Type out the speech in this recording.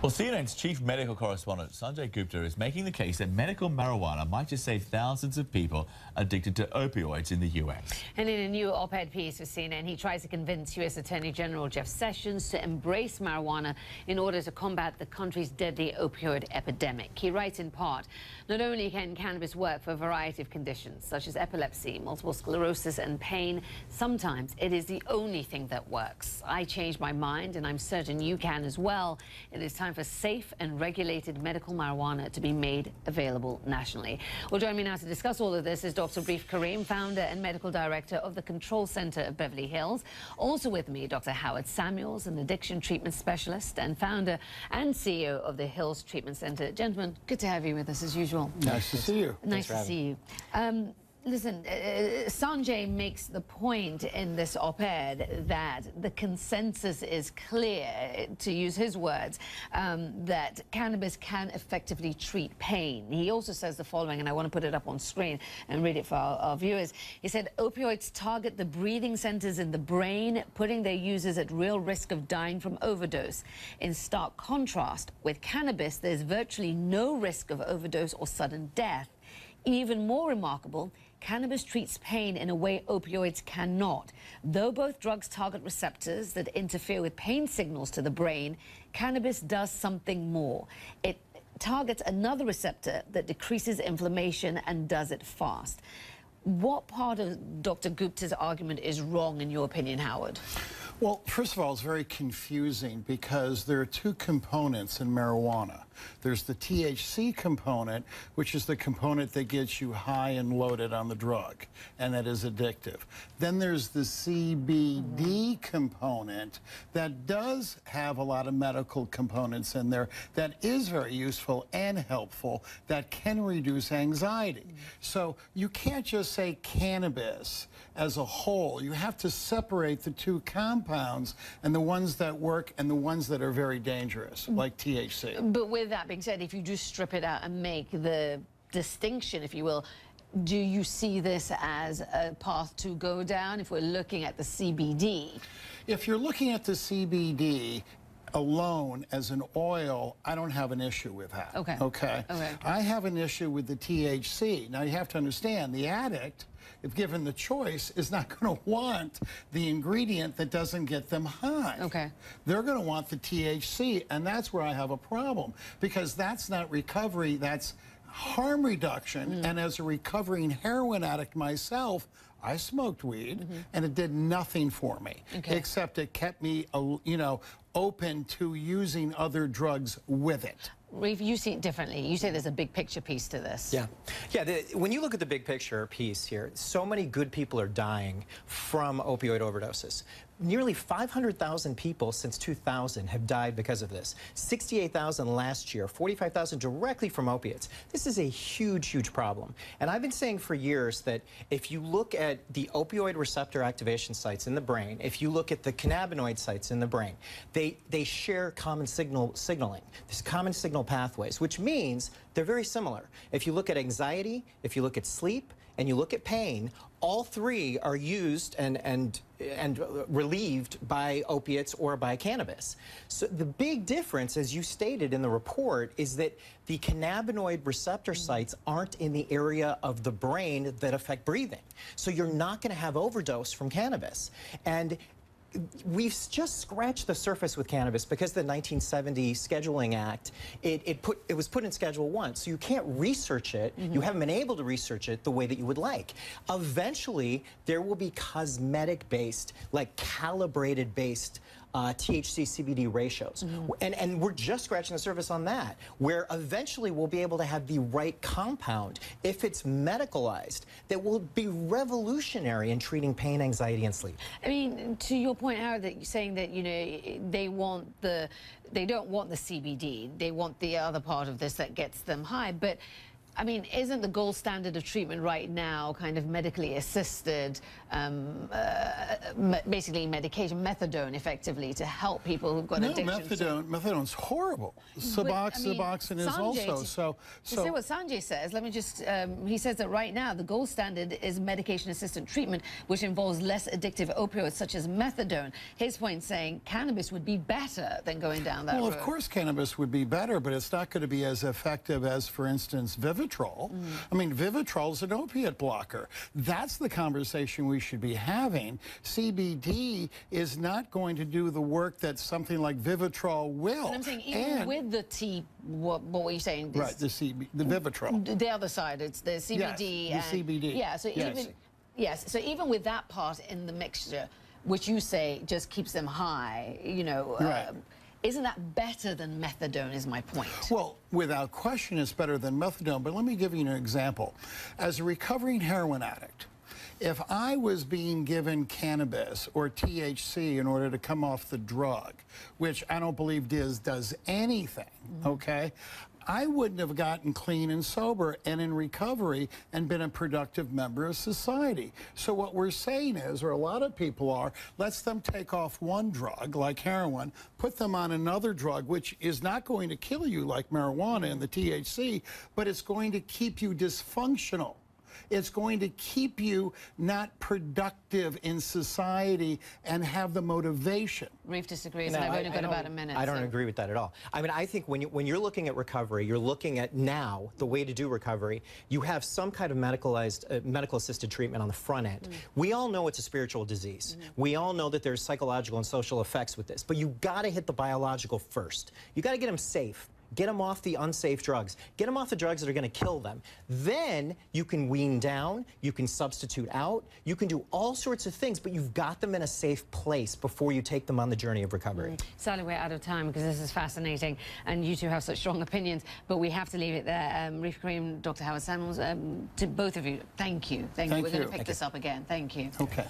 Well, CNN's chief medical correspondent, Sanjay Gupta, is making the case that medical marijuana might just save thousands of people addicted to opioids in the U.S. And in a new op-ed piece for CNN, he tries to convince U.S. Attorney General Jeff Sessions to embrace marijuana in order to combat the country's deadly opioid epidemic. He writes in part, not only can cannabis work for a variety of conditions, such as epilepsy, multiple sclerosis and pain, sometimes it is the only thing that works. I changed my mind, and I'm certain you can as well. It is time for safe and regulated medical marijuana to be made available nationally. Well, join me now to discuss all of this is Dr. Reef, founder and medical director of the Control Center of Beverly Hills. Also with me, Dr. Howard Samuels, an addiction treatment specialist and founder and CEO of the Hills Treatment Center. Gentlemen, good to have you with us as usual. Nice to see you. Nice to see you. Listen, Sanjay makes the point in this op-ed that the consensus is clear, to use his words, that cannabis can effectively treat pain. He also says the following, and I want to put it up on screen and read it for our viewers. He said, opioids target the breathing centers in the brain, putting their users at real risk of dying from overdose. In stark contrast, with cannabis, there's virtually no risk of overdose or sudden death. Even more remarkable, cannabis treats pain in a way opioids cannot. Though both drugs target receptors that interfere with pain signals to the brain, cannabis does something more. It targets another receptor that decreases inflammation and does it fast. What part of Dr. Gupta's argument is wrong, in your opinion, Howard? Well, first of all, it's very confusing because there are two components in marijuana. There's the THC component, which is the component that gets you high and loaded on the drug, and that is addictive. Then there's the CBD component that does have a lot of medical components in there that is very useful and helpful, that can reduce anxiety. So you can't just say cannabis as a whole. You have to separate the two compounds and the ones that work and the ones that are very dangerous, like THC. But with that being said, if you just strip it out and make the distinction, if you will, do you see this as a path to go down if we're looking at the CBD? If you're looking at the CBD alone as an oil, I don't have an issue with that. Okay. I have an issue with the THC. Now, you have to understand, the addict, if given the choice, is not going to want the ingredient that doesn't get them high. They're going to want the THC, and that's where I have a problem, because that's not recovery, that's harm reduction. And as a recovering heroin addict myself, I smoked weed, and it did nothing for me, except it kept me, you know, open to using other drugs with it. Reef, you see it differently. You say there's a big picture piece to this. When you look at the big picture piece here, so many good people are dying from opioid overdoses. Nearly 500,000 people since 2000 have died because of this. 68,000 last year, 45,000 directly from opiates. This is a huge, huge problem. And I've been saying for years that if you look at the opioid receptor activation sites in the brain, if you look at the cannabinoid sites in the brain, they share common signaling. There's common signal pathways, which means they're very similar. If you look at anxiety, if you look at sleep, and you look at pain, all three are used and relieved by opiates or by cannabis. So the big difference, as you stated in the report, is that the cannabinoid receptor sites aren't in the area of the brain that affect breathing. So you're not going to have overdose from cannabis. And we've just scratched the surface with cannabis because the 1970 Scheduling Act, it was put in Schedule 1, so you can't research it. You haven't been able to research it the way that you would like. Eventually, there will be cosmetic-based, like calibrated-based THC CBD ratios. And we're just scratching the surface on that, where eventually we'll be able to have the right compound, if it's medicalized, that will be revolutionary in treating pain, anxiety, and sleep. I mean, to your point, Howard, that you're saying that, you know, they don't want the CBD, they want the other part of this that gets them high, but I mean, isn't the gold standard of treatment right now kind of medically assisted, basically medication, methadone, effectively, to help people who've got addictions? No, methadone's horrible. Suboxone is also. To say what Sanjay says, let me just, he says that right now the gold standard is medication-assisted treatment, which involves less addictive opioids, such as methadone. His point saying cannabis would be better than going down that road. Well, of course cannabis would be better, but it's not going to be as effective as, for instance, Vivitrol. I mean, Vivitrol is an opiate blocker. That's the conversation we should be having. CBD is not going to do the work that something like Vivitrol will. And I'm saying, even with the what were you saying? Right, the Vivitrol. The other side, it's the CBD. Yes, the CBD. Yeah, so so even with that part in the mixture, which you say just keeps them high, you know, isn't that better than methadone, is my point? Well, without question, it's better than methadone, but let me give you an example. As a recovering heroin addict, if I was being given cannabis or THC in order to come off the drug, which I don't believe does anything, okay, I wouldn't have gotten clean and sober and in recovery and been a productive member of society. So what we're saying is, or a lot of people are, let's them take off one drug, like heroin, put them on another drug, which is not going to kill you like marijuana and the THC, but it's going to keep you dysfunctional. It's going to keep you not productive in society and have the motivation. Reef disagrees, and I've only got about a minute. I don't agree with that at all. I mean, I think when you're looking at recovery, you're looking at now the way to do recovery. You have some kind of medical-assisted treatment on the front end. We all know it's a spiritual disease. We all know that there's psychological and social effects with this, but you got to hit the biological first. You got to get them safe. Get them off the unsafe drugs. Get them off the drugs that are going to kill them. Then you can wean down, you can substitute out, you can do all sorts of things, but you've got them in a safe place before you take them on the journey of recovery. Sadly, we're out of time because this is fascinating and you two have such strong opinions, but we have to leave it there. Reef Karim, Dr. Howard Samuels, to both of you, thank you. Thank you. We're going to pick this up again. Thank you. Okay.